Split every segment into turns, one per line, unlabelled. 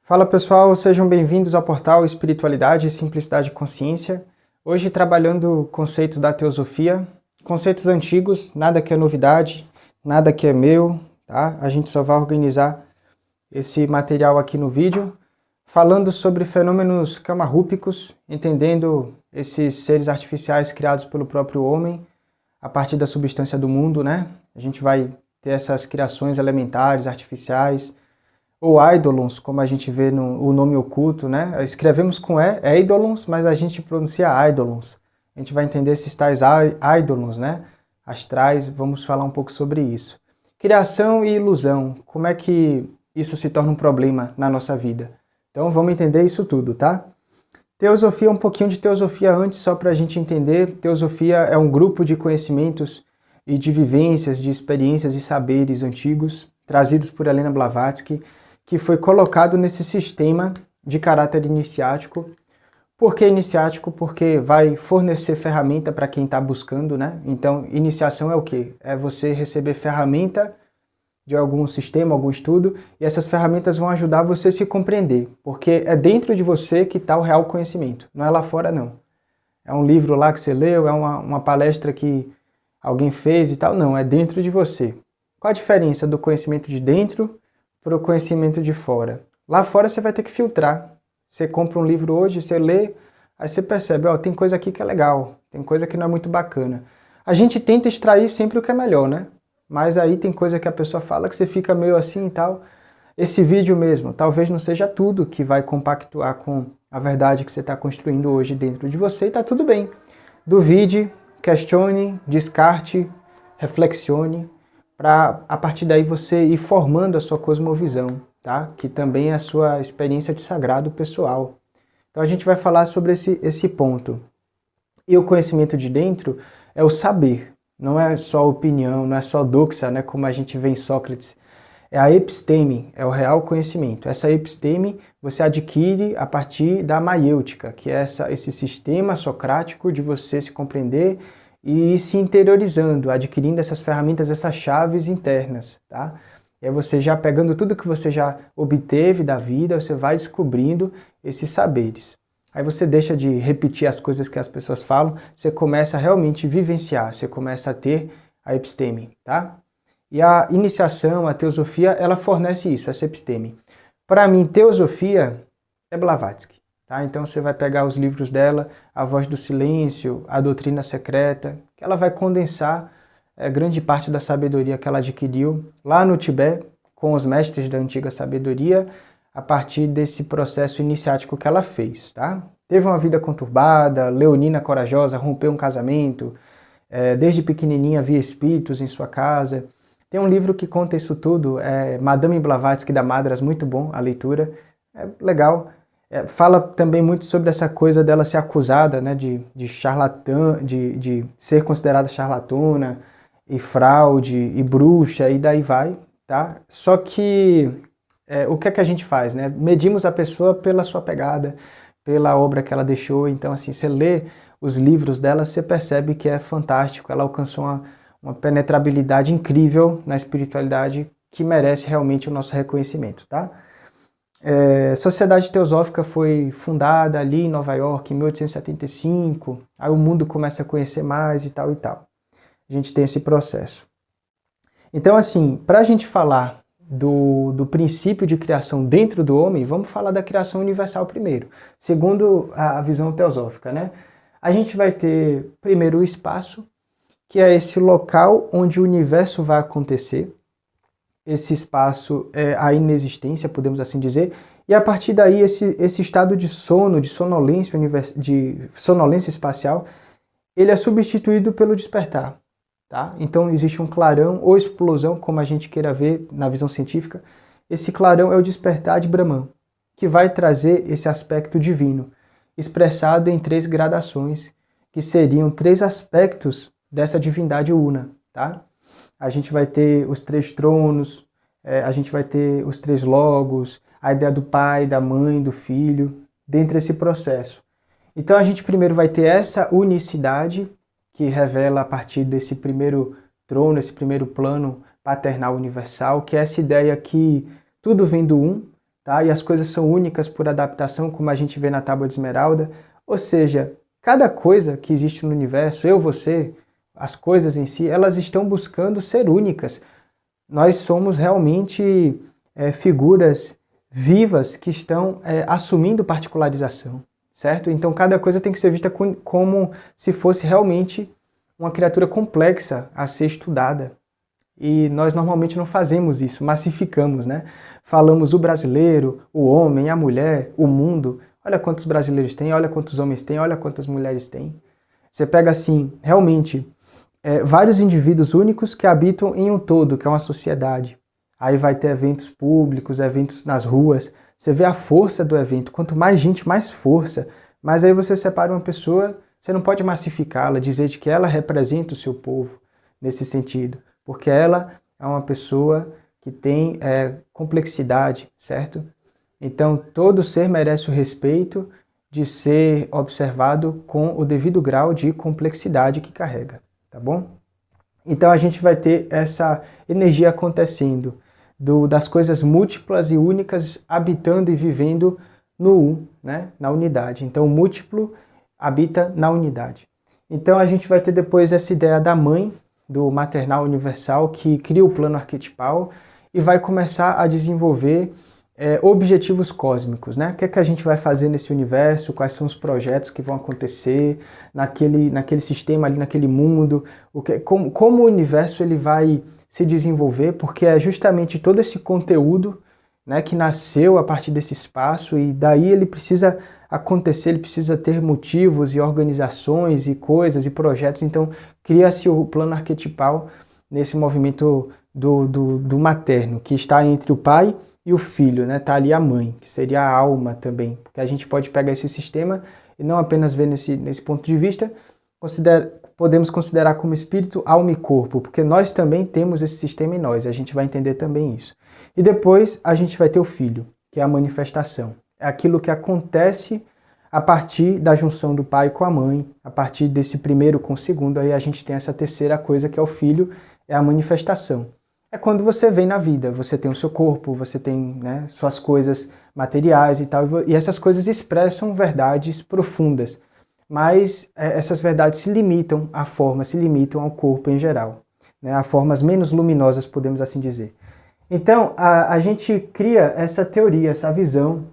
Fala pessoal, sejam bem-vindos ao portal Espiritualidade e Simplicidade de Consciência. Hoje trabalhando conceitos da teosofia, conceitos antigos, nada que é novidade, nada que é meu, tá? A gente só vai organizar esse material aqui no vídeo, falando sobre fenômenos camarrúpicos, entendendo esses seres artificiais criados pelo próprio homem, a partir da substância do mundo, né? A gente vai ter essas criações elementares, artificiais, ou eidolons, como a gente vê no o nome oculto, né? Escrevemos com E, eidolons, mas a gente pronuncia eidolons. A gente vai entender esses tais eidolons, né? Astrais, vamos falar um pouco sobre isso. Criação e ilusão, como é que isso se torna um problema na nossa vida? Então vamos entender isso tudo, tá? Teosofia, um pouquinho de teosofia antes, só para a gente entender. Teosofia é um grupo de conhecimentos e de vivências, de experiências e saberes antigos, trazidos por Helena Blavatsky, que foi colocado nesse sistema de caráter iniciático. Por que iniciático? Porque vai fornecer ferramenta para quem está buscando, né? Então, iniciação é o quê? É você receber ferramenta de algum sistema, algum estudo, e essas ferramentas vão ajudar você a se compreender, porque é dentro de você que está o real conhecimento, não é lá fora não. É um livro lá que você leu, é uma palestra que alguém fez e tal, não, é dentro de você. Qual a diferença do conhecimento de dentro para o conhecimento de fora? Lá fora você vai ter que filtrar. Você compra um livro hoje, você lê, aí você percebe, ó, tem coisa aqui que é legal, tem coisa que não é muito bacana. A gente tenta extrair sempre o que é melhor, né? Mas aí tem coisa que a pessoa fala que você fica meio assim e tal. Esse vídeo mesmo, talvez não seja tudo que vai compactuar com a verdade que você está construindo hoje dentro de você e tá tudo bem. Duvide, questione, descarte, reflexione, para a partir daí você ir formando a sua cosmovisão, tá? Que também é a sua experiência de sagrado pessoal. Então a gente vai falar sobre esse ponto. E o conhecimento de dentro é o saber, não é só opinião, não é só doxa, né, como a gente vê em Sócrates. É a episteme, é o real conhecimento. Essa episteme você adquire a partir da maiêutica, que é esse sistema socrático de você se compreender e ir se interiorizando, adquirindo essas ferramentas, essas chaves internas, tá? E aí você já pegando tudo que você já obteve da vida, você vai descobrindo esses saberes. Aí você deixa de repetir as coisas que as pessoas falam, você começa a realmente vivenciar, você começa a ter a episteme, tá? E a iniciação, a teosofia, ela fornece isso, essa episteme. Para mim, teosofia é Blavatsky, tá? Então você vai pegar os livros dela, A Voz do Silêncio, A Doutrina Secreta, que ela vai condensar grande parte da sabedoria que ela adquiriu lá no Tibete, com os mestres da antiga sabedoria, a partir desse processo iniciático que ela fez, tá? Teve uma vida conturbada, leonina corajosa, rompeu um casamento, desde pequenininha via espíritos em sua casa. Tem um livro que conta isso tudo, Madame Blavatsky da Madras, muito bom a leitura, é legal. Fala também muito sobre essa coisa dela ser acusada, né, de charlatã, de ser considerada charlatona, e fraude, e bruxa, e daí vai, tá? Só que o que é que a gente faz, né? Medimos a pessoa pela sua pegada, pela obra que ela deixou. Então, assim, você lê os livros dela, você percebe que é fantástico. Ela alcançou uma penetrabilidade incrível na espiritualidade que merece realmente o nosso reconhecimento, tá? Sociedade Teosófica foi fundada ali em Nova York em 1875. Aí o mundo começa a conhecer mais e tal e tal. A gente tem esse processo. Então, assim, para a gente falar do princípio de criação dentro do homem, vamos falar da criação universal primeiro, segundo a visão teosófica, né? A gente vai ter primeiro o espaço, que é esse local onde o universo vai acontecer. Esse espaço é a inexistência, podemos assim dizer, e a partir daí esse estado de sono, de sonolência espacial, ele é substituído pelo despertar. Tá? Então existe um clarão ou explosão, como a gente queira ver na visão científica. Esse clarão é o despertar de Brahman, que vai trazer esse aspecto divino, expressado em 3 gradações, que seriam 3 aspectos dessa divindade una. Tá? A gente vai ter os 3 tronos, a gente vai ter os 3 logos, a ideia do pai, da mãe, do filho, dentro desse processo. Então a gente primeiro vai ter essa unicidade, que revela a partir desse primeiro trono, esse primeiro plano paternal universal, que é essa ideia que tudo vem do um, tá? E as coisas são únicas por adaptação, como a gente vê na Tábua de Esmeralda. Ou seja, cada coisa que existe no universo, eu, você, as coisas em si, elas estão buscando ser únicas. Nós somos realmente figuras vivas que estão assumindo particularização, certo? Então cada coisa tem que ser vista como se fosse realmente uma criatura complexa a ser estudada. E nós normalmente não fazemos isso, massificamos, né? Falamos o brasileiro, o homem, a mulher, o mundo. Olha quantos brasileiros tem, olha quantos homens tem, olha quantas mulheres tem. Você pega assim, realmente, vários indivíduos únicos que habitam em um todo, que é uma sociedade. Aí vai ter eventos públicos, eventos nas ruas. Você vê a força do evento. Quanto mais gente, mais força. Mas aí você separa uma pessoa, você não pode massificá-la, dizer de que ela representa o seu povo nesse sentido. Porque ela é uma pessoa que tem complexidade, certo? Então, todo ser merece o respeito de ser observado com o devido grau de complexidade que carrega, tá bom? Então, a gente vai ter essa energia acontecendo das coisas múltiplas e únicas habitando e vivendo no né? Na unidade. Então, o múltiplo habita na unidade. Então, a gente vai ter depois essa ideia da mãe, do maternal universal, que cria o plano arquetipal e vai começar a desenvolver objetivos cósmicos, né? O que é que a gente vai fazer nesse universo, quais são os projetos que vão acontecer naquele sistema ali, naquele mundo, como o universo ele vai se desenvolver, porque é justamente todo esse conteúdo, né, que nasceu a partir desse espaço e daí ele precisa acontecer, ele precisa ter motivos e organizações e coisas e projetos, então cria-se o plano arquetipal nesse movimento do materno, que está entre o pai e o filho, né? Tá ali a mãe, que seria a alma também, porque a gente pode pegar esse sistema e não apenas ver nesse ponto de vista, podemos considerar como espírito, alma e corpo, porque nós também temos esse sistema em nós, a gente vai entender também isso. E depois a gente vai ter o filho, que é a manifestação. É aquilo que acontece a partir da junção do pai com a mãe, a partir desse primeiro com o segundo, aí a gente tem essa terceira coisa que é o filho, é a manifestação. É quando você vem na vida, você tem o seu corpo, você tem, né, suas coisas materiais e tal, e essas coisas expressam verdades profundas, mas essas verdades se limitam à forma, se limitam ao corpo em geral, né, a formas menos luminosas, podemos assim dizer. Então, a gente cria essa teoria, essa visão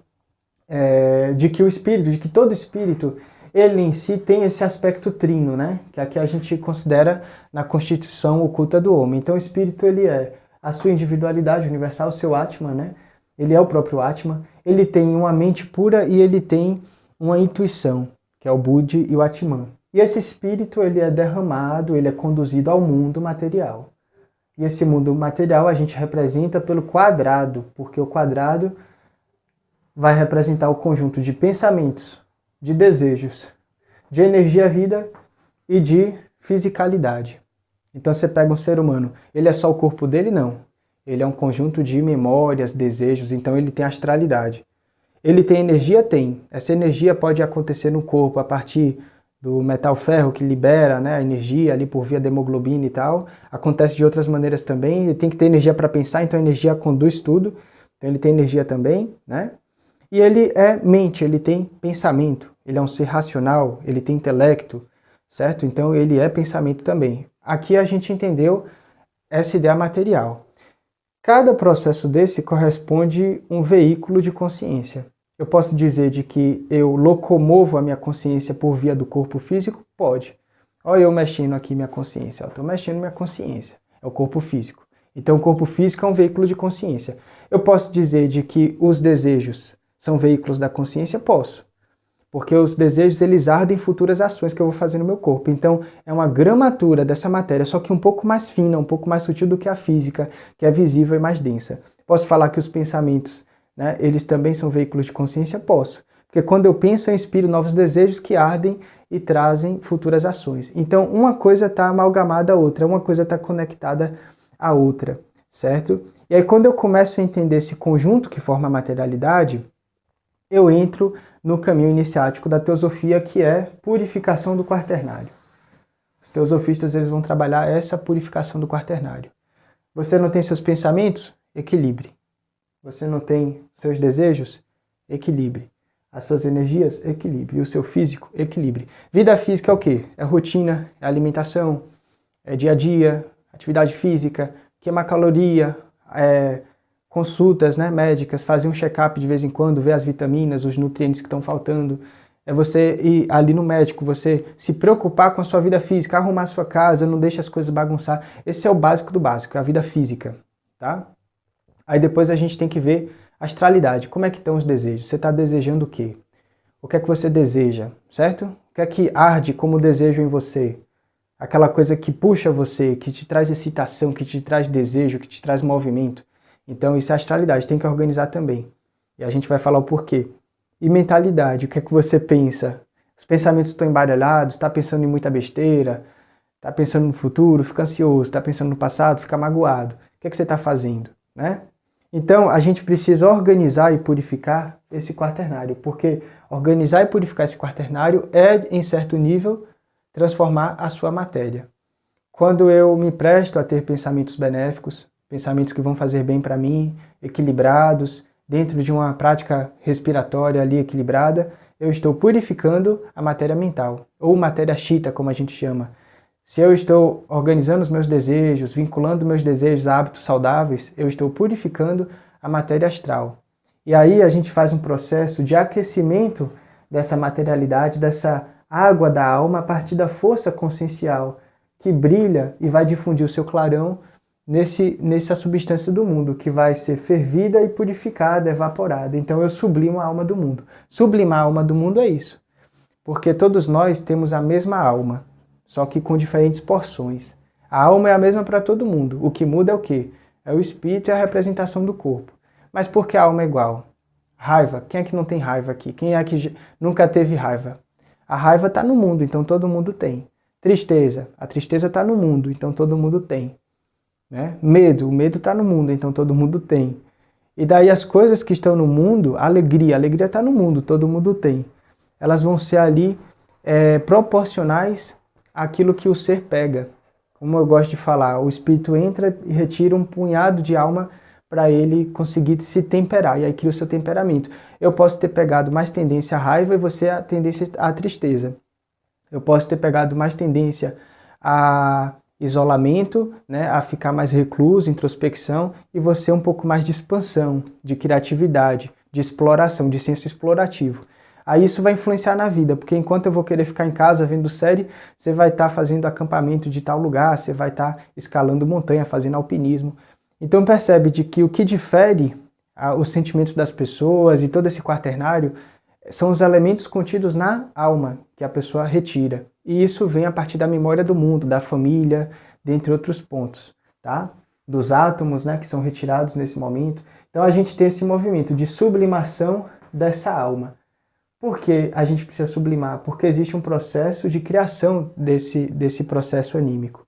de que o espírito, de que todo espírito, ele em si tem esse aspecto trino, né? Que aqui a gente considera na constituição oculta do homem. Então o espírito, ele é a sua individualidade universal, o seu Atman, né? Ele é o próprio Atman, ele tem uma mente pura e ele tem uma intuição, que é o Buddhi e o Atman. E esse espírito, ele é derramado, ele é conduzido ao mundo material. E esse mundo material a gente representa pelo quadrado, porque o quadrado vai representar o conjunto de pensamentos, de desejos, de energia-vida e de fisicalidade. Então você pega um ser humano, ele é só o corpo dele? Não. Ele é um conjunto de memórias, desejos, então ele tem astralidade. Ele tem energia? Tem. Essa energia pode acontecer no corpo a partir do metal ferro que libera, né, a energia ali por via da hemoglobina e tal. Acontece de outras maneiras também. Ele tem que ter energia para pensar, então a energia conduz tudo. Então ele tem energia também, né? E ele é mente, ele tem pensamento, ele é um ser racional, ele tem intelecto, certo? Então ele é pensamento também. Aqui a gente entendeu essa ideia material. Cada processo desse corresponde a um veículo de consciência. Eu posso dizer de que eu locomovo a minha consciência por via do corpo físico? Pode. Olha eu mexendo aqui minha consciência. Estou mexendo minha consciência. É o corpo físico. Então o corpo físico é um veículo de consciência. Eu posso dizer de que os desejos são veículos da consciência? Posso. Porque os desejos, eles ardem futuras ações que eu vou fazer no meu corpo. Então, é uma gramatura dessa matéria, só que um pouco mais fina, um pouco mais sutil do que a física, que é visível e mais densa. Posso falar que os pensamentos, né, eles também são veículos de consciência? Posso. Porque quando eu penso, eu inspiro novos desejos que ardem e trazem futuras ações. Então, uma coisa está amalgamada à outra, uma coisa está conectada à outra, certo? E aí, quando eu começo a entender esse conjunto que forma a materialidade, eu entro no caminho iniciático da teosofia, que é purificação do quaternário. Os teosofistas, eles vão trabalhar essa purificação do quaternário. Você não tem seus pensamentos? Equilibre. Você não tem seus desejos? Equilibre. As suas energias? Equilibre. E o seu físico? Equilibre. Vida física é o quê? É rotina, é alimentação, é dia a dia, atividade física, queimar caloria, consultas, né, médicas, fazer um check-up de vez em quando, ver as vitaminas, os nutrientes que estão faltando. É você ir ali no médico, você se preocupar com a sua vida física, arrumar a sua casa, não deixe as coisas bagunçar. Esse é o básico do básico, é a vida física, tá? Aí depois a gente tem que ver a astralidade. Como é que estão os desejos? Você está desejando o quê? O que é que você deseja, certo? O que é que arde como desejo em você? Aquela coisa que puxa você, que te traz excitação, que te traz desejo, que te traz movimento. Então isso é astralidade, tem que organizar também. E a gente vai falar o porquê. E mentalidade, o que é que você pensa? Os pensamentos estão embaralhados, está pensando em muita besteira, está pensando no futuro, fica ansioso, está pensando no passado, fica magoado. O que é que você está fazendo, né? Então a gente precisa organizar e purificar esse quaternário, porque organizar e purificar esse quaternário é, em certo nível, transformar a sua matéria. Quando eu me presto a ter pensamentos benéficos, pensamentos que vão fazer bem para mim, equilibrados, dentro de uma prática respiratória ali equilibrada, eu estou purificando a matéria mental, ou matéria chita, como a gente chama. Se eu estou organizando os meus desejos, vinculando meus desejos a hábitos saudáveis, eu estou purificando a matéria astral. E aí a gente faz um processo de aquecimento dessa materialidade, dessa água da alma, a partir da força consciencial, que brilha e vai difundir o seu clarão nessa substância do mundo, que vai ser fervida e purificada, evaporada. Então eu sublimo a alma do mundo. Sublimar a alma do mundo é isso. Porque todos nós temos a mesma alma, só que com diferentes porções. A alma é a mesma para todo mundo. O que muda é o quê? É o espírito e a representação do corpo. Mas por que a alma é igual? Raiva. Quem é que não tem raiva aqui? Quem é que nunca teve raiva? A raiva está no mundo, então todo mundo tem. Tristeza. A tristeza está no mundo, então todo mundo tem. Né? Medo. O medo está no mundo, então todo mundo tem. E daí as coisas que estão no mundo, a alegria está no mundo, todo mundo tem. Elas vão ser ali proporcionais àquilo que o ser pega. Como eu gosto de falar, o espírito entra e retira um punhado de alma para ele conseguir se temperar, e aí cria o seu temperamento. Eu posso ter pegado mais tendência à raiva e você a tendência à tristeza. Eu posso ter pegado mais tendência a isolamento, né, a ficar mais recluso, introspecção, e você um pouco mais de expansão, de criatividade, de exploração, de senso explorativo. Aí isso vai influenciar na vida, porque enquanto eu vou querer ficar em casa vendo série, você vai estar fazendo acampamento de tal lugar, você vai estar escalando montanha, fazendo alpinismo. Então percebe de que o que difere os sentimentos das pessoas e todo esse quaternário são os elementos contidos na alma que a pessoa retira. E isso vem a partir da memória do mundo, da família, dentre outros pontos, tá? Dos átomos, né, que são retirados nesse momento. Então a gente tem esse movimento de sublimação dessa alma. Por que a gente precisa sublimar? Porque existe um processo de criação desse processo anímico.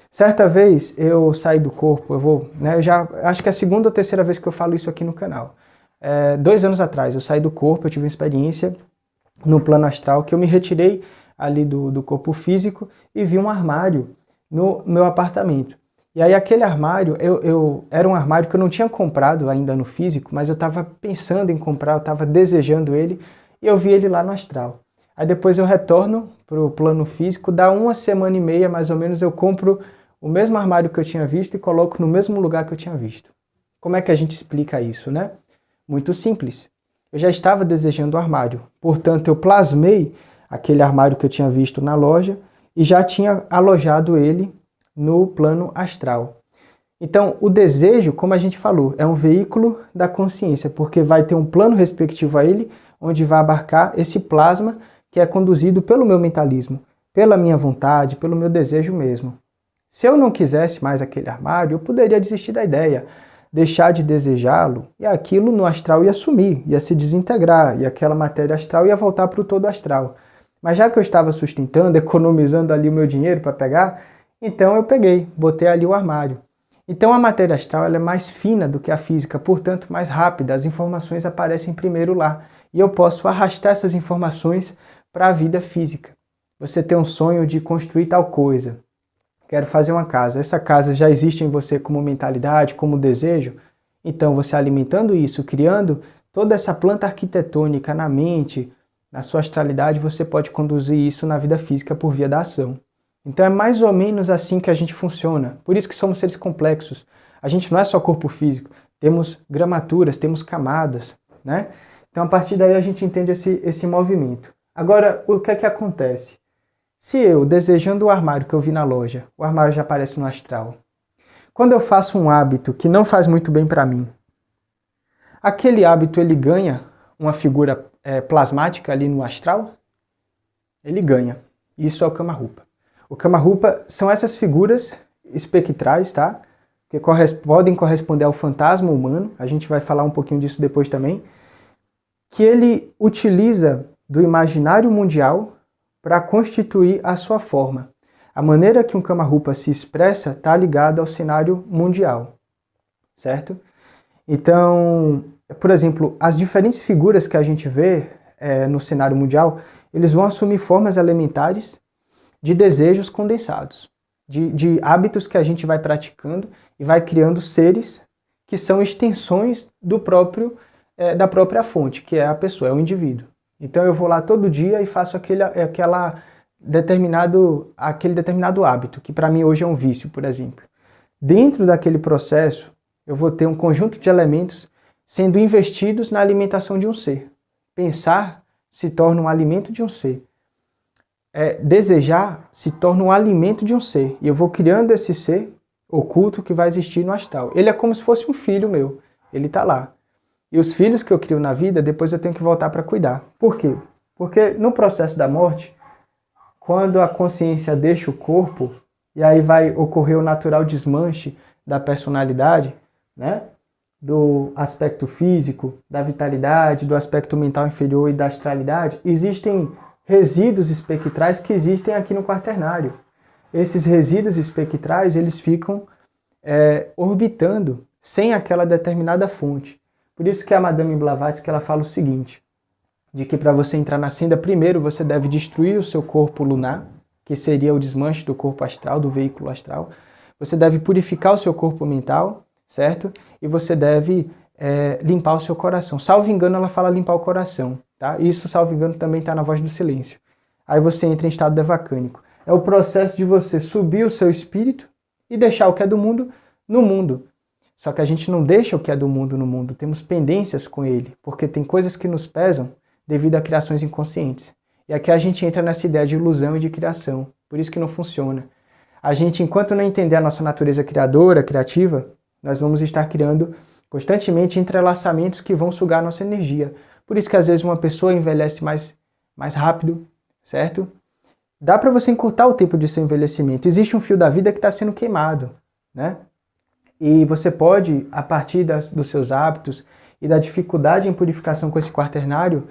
Certa vez eu saí do corpo, eu já acho que é a segunda ou terceira vez que eu falo isso aqui no canal. 2 anos atrás eu saí do corpo, eu tive uma experiência no plano astral que eu me retirei ali do corpo físico e vi um armário no meu apartamento. E aí aquele armário, era um armário que eu não tinha comprado ainda no físico, mas eu estava pensando em comprar, eu estava desejando ele e eu vi ele lá no astral. Aí depois eu retorno para o plano físico, dá 1 semana e meia mais ou menos, eu compro o mesmo armário que eu tinha visto e coloco no mesmo lugar que eu tinha visto. Como é que a gente explica isso, né? Muito simples. Eu já estava desejando o armário, portanto eu plasmei aquele armário que eu tinha visto na loja e já tinha alojado ele no plano astral. Então o desejo, como a gente falou, é um veículo da consciência, porque vai ter um plano respectivo a ele, onde vai abarcar esse plasma que é conduzido pelo meu mentalismo, pela minha vontade, pelo meu desejo mesmo. Se eu não quisesse mais aquele armário, eu poderia desistir da ideia, deixar de desejá-lo, e aquilo no astral ia sumir, ia se desintegrar, e aquela matéria astral ia voltar para o todo astral. Mas já que eu estava sustentando, economizando ali o meu dinheiro para pegar, então eu peguei, botei ali o armário. Então a matéria astral ela é mais fina do que a física, portanto mais rápida, as informações aparecem primeiro lá, e eu posso arrastar essas informações para a vida física. Você tem um sonho de construir tal coisa. Quero fazer uma casa. Essa casa já existe em você como mentalidade, como desejo? Então, você alimentando isso, criando toda essa planta arquitetônica na mente, na sua astralidade, você pode conduzir isso na vida física por via da ação. Então é mais ou menos assim que a gente funciona. Por isso que somos seres complexos. A gente não é só corpo físico, temos gramaturas, temos camadas, né? Então a partir daí a gente entende esse movimento. Agora, o que é que acontece? Se eu, desejando o armário que eu vi na loja, o armário já aparece no astral. Quando eu faço um hábito que não faz muito bem para mim, aquele hábito ele ganha uma figura plasmática ali no astral? Ele ganha. Isso é o Kama Rupa. O Kama Rupa são essas figuras espectrais, tá? Que podem corresponder ao fantasma humano. A gente vai falar um pouquinho disso depois também. Que ele utiliza do imaginário mundial para constituir a sua forma. A maneira que um Kama Rupa se expressa está ligada ao cenário mundial, certo? Então, por exemplo, as diferentes figuras que a gente vê no cenário mundial, eles vão assumir formas elementares de desejos condensados, de hábitos que a gente vai praticando e vai criando seres que são extensões da própria fonte, que é a pessoa, é o indivíduo. Então eu vou lá todo dia e faço aquele determinado hábito, que para mim hoje é um vício, por exemplo. Dentro daquele processo, eu vou ter um conjunto de elementos sendo investidos na alimentação de um ser. Pensar se torna um alimento de um ser. Desejar se torna um alimento de um ser. E eu vou criando esse ser oculto que vai existir no astral. Ele é como se fosse um filho meu. Ele está lá. E os filhos que eu crio na vida, depois eu tenho que voltar para cuidar. Por quê? Porque no processo da morte, quando a consciência deixa o corpo, e aí vai ocorrer o natural desmanche da personalidade, né? Do aspecto físico, da vitalidade, do aspecto mental inferior e da astralidade, existem resíduos espectrais que existem aqui no quaternário. Esses resíduos espectrais, eles ficam orbitando sem aquela determinada fonte. Por isso que a Madame Blavatsky ela fala o seguinte, de que para você entrar na senda, primeiro você deve destruir o seu corpo lunar, que seria o desmanche do corpo astral, do veículo astral. Você deve purificar o seu corpo mental, certo? E você deve limpar o seu coração. Salvo engano, ela fala limpar o coração. Tá? Isso, salvo engano, também está na Voz do Silêncio. Aí você entra em estado devacânico. É o processo de você subir o seu espírito e deixar o que é do mundo no mundo. Só que a gente não deixa o que é do mundo no mundo. Temos pendências com ele, porque tem coisas que nos pesam devido a criações inconscientes. E aqui a gente entra nessa ideia de ilusão e de criação. Por isso que não funciona. A gente, enquanto não entender a nossa natureza criadora, criativa, nós vamos estar criando constantemente entrelaçamentos que vão sugar a nossa energia. Por isso que às vezes uma pessoa envelhece mais rápido, certo? Dá para você encurtar o tempo de seu envelhecimento. Existe um fio da vida que está sendo queimado, né? E você pode, a partir dos seus hábitos e da dificuldade em purificação com esse quaternário,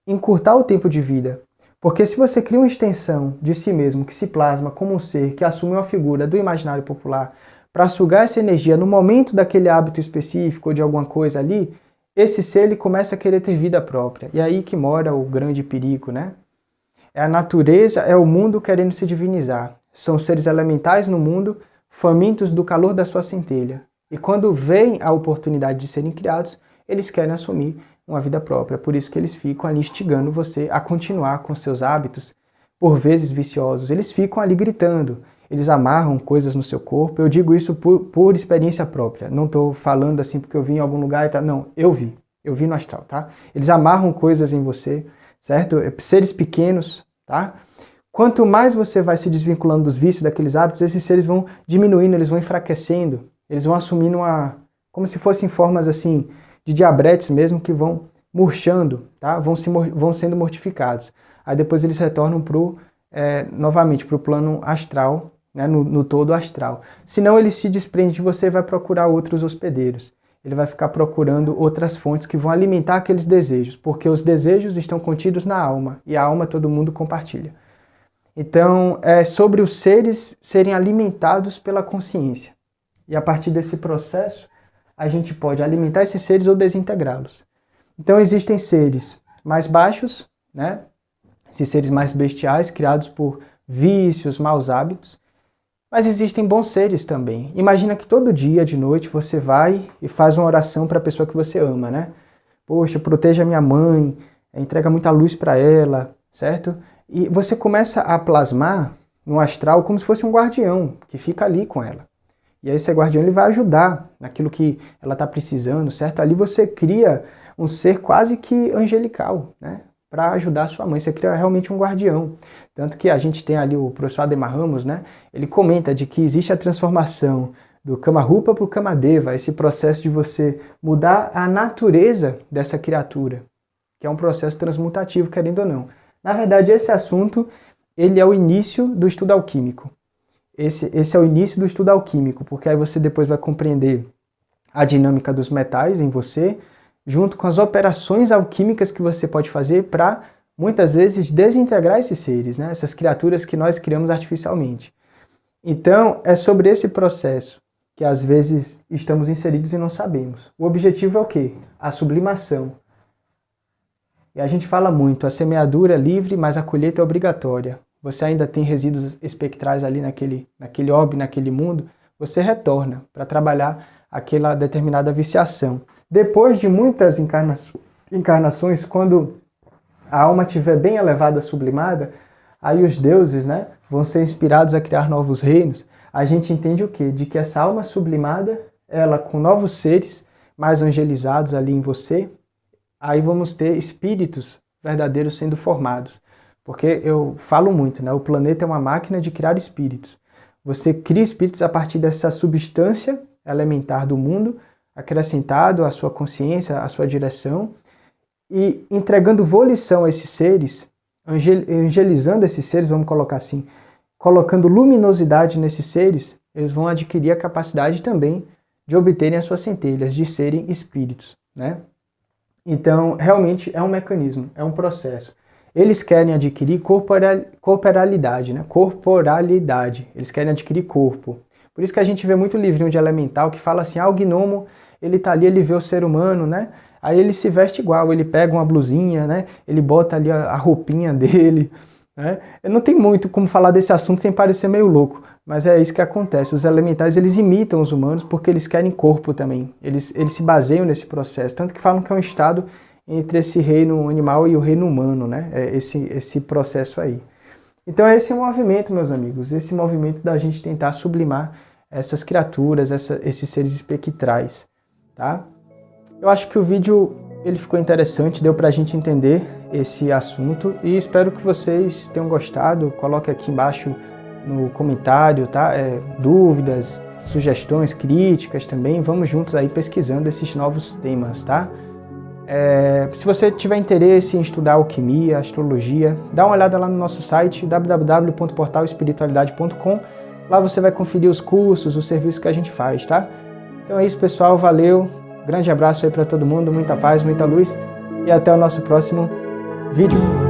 encurtar o tempo de vida. Porque se você cria uma extensão de si mesmo que se plasma como um ser que assume uma figura do imaginário popular para sugar essa energia no momento daquele hábito específico ou de alguma coisa ali, esse ser ele começa a querer ter vida própria. E aí que mora o grande perigo, né? É a natureza, é o mundo querendo se divinizar. São seres elementais no mundo, famintos do calor da sua centelha. E quando vem a oportunidade de serem criados, eles querem assumir uma vida própria. Por isso que eles ficam ali instigando você a continuar com seus hábitos, por vezes viciosos. Eles ficam ali gritando. Eles amarram coisas no seu corpo. Eu digo isso por experiência própria. Não estou falando assim porque eu vi em algum lugar e tal. Não, eu vi. Eu vi no astral, tá? Eles amarram coisas em você, certo? Seres pequenos, tá? Quanto mais você vai se desvinculando dos vícios, daqueles hábitos, esses seres vão diminuindo, eles vão enfraquecendo. Eles vão assumindo como se fossem formas assim, de diabretes mesmo, que vão murchando, tá? Vão sendo mortificados. Aí depois eles retornam novamente para o plano astral, né? no todo astral. Senão ele se desprende de você e vai procurar outros hospedeiros. Ele vai ficar procurando outras fontes que vão alimentar aqueles desejos, porque os desejos estão contidos na alma, e a alma todo mundo compartilha. Então, é sobre os seres serem alimentados pela consciência. E a partir desse processo, a gente pode alimentar esses seres ou desintegrá-los. Então, existem seres mais baixos, né? Esses seres mais bestiais, criados por vícios, maus hábitos. Mas existem bons seres também. Imagina que todo dia de noite você vai e faz uma oração para a pessoa que você ama, né? Poxa, proteja minha mãe, entrega muita luz para ela, certo? E você começa a plasmar no astral como se fosse um guardião que fica ali com ela. E aí esse guardião ele vai ajudar naquilo que ela está precisando, certo? Ali você cria um ser quase que angelical, né? Para ajudar a sua mãe. Você cria realmente um guardião. Tanto que a gente tem ali o professor Ademar Ramos, né? Ele comenta de que existe a transformação do Kama-Rupa para o Kama-Deva, esse processo de você mudar a natureza dessa criatura, que é um processo transmutativo, querendo ou não. Na verdade, esse assunto ele é o início do estudo alquímico. Esse é o início do estudo alquímico, porque aí você depois vai compreender a dinâmica dos metais em você, junto com as operações alquímicas que você pode fazer para, muitas vezes, desintegrar esses seres, né? Essas criaturas que nós criamos artificialmente. Então, é sobre esse processo que às vezes estamos inseridos e não sabemos. O objetivo é o quê? A sublimação. E a gente fala muito, a semeadura é livre, mas a colheita é obrigatória. Você ainda tem resíduos espectrais ali naquele orbe, naquele mundo, você retorna para trabalhar aquela determinada viciação. Depois de muitas encarnações, quando a alma estiver bem elevada, sublimada, aí os deuses, né, vão ser inspirados a criar novos reinos. A gente entende o quê? De que essa alma sublimada, ela com novos seres mais angelizados ali em você, aí vamos ter espíritos verdadeiros sendo formados. Porque eu falo muito, né? O planeta é uma máquina de criar espíritos. Você cria espíritos a partir dessa substância elementar do mundo, acrescentado à sua consciência, à sua direção, e entregando volição a esses seres, angelizando esses seres, vamos colocar assim, colocando luminosidade nesses seres, eles vão adquirir a capacidade também de obterem as suas centelhas, de serem espíritos, né? Então, realmente é um mecanismo, é um processo. Eles querem adquirir corporalidade, né? Corporalidade. Eles querem adquirir corpo. Por isso que a gente vê muito livrinho de elemental que fala assim, o gnomo, ele tá ali, ele vê o ser humano, né? Aí ele se veste igual, ele pega uma blusinha, né? Ele bota ali a roupinha dele, né? Eu não tenho muito como falar desse assunto sem parecer meio louco, mas é isso que acontece. Os elementais, eles imitam os humanos porque eles querem corpo também. Eles se baseiam nesse processo, tanto que falam que é um estado entre esse reino animal e o reino humano, né? Esse processo aí. Então esse é o movimento, meus amigos, esse movimento da gente tentar sublimar essas criaturas, esses seres espectrais, tá? Eu acho que o vídeo ele ficou interessante, deu pra gente entender esse assunto e espero que vocês tenham gostado. Coloque aqui embaixo no comentário, tá? Dúvidas, sugestões, críticas também. Vamos juntos aí pesquisando esses novos temas, tá? Se você tiver interesse em estudar alquimia, astrologia, dá uma olhada lá no nosso site www.portalespiritualidade.com. Lá você vai conferir os cursos, os serviços que a gente faz, tá? Então é isso, pessoal. Valeu. Grande abraço aí para todo mundo. Muita paz, muita luz. E até o nosso próximo vídeo.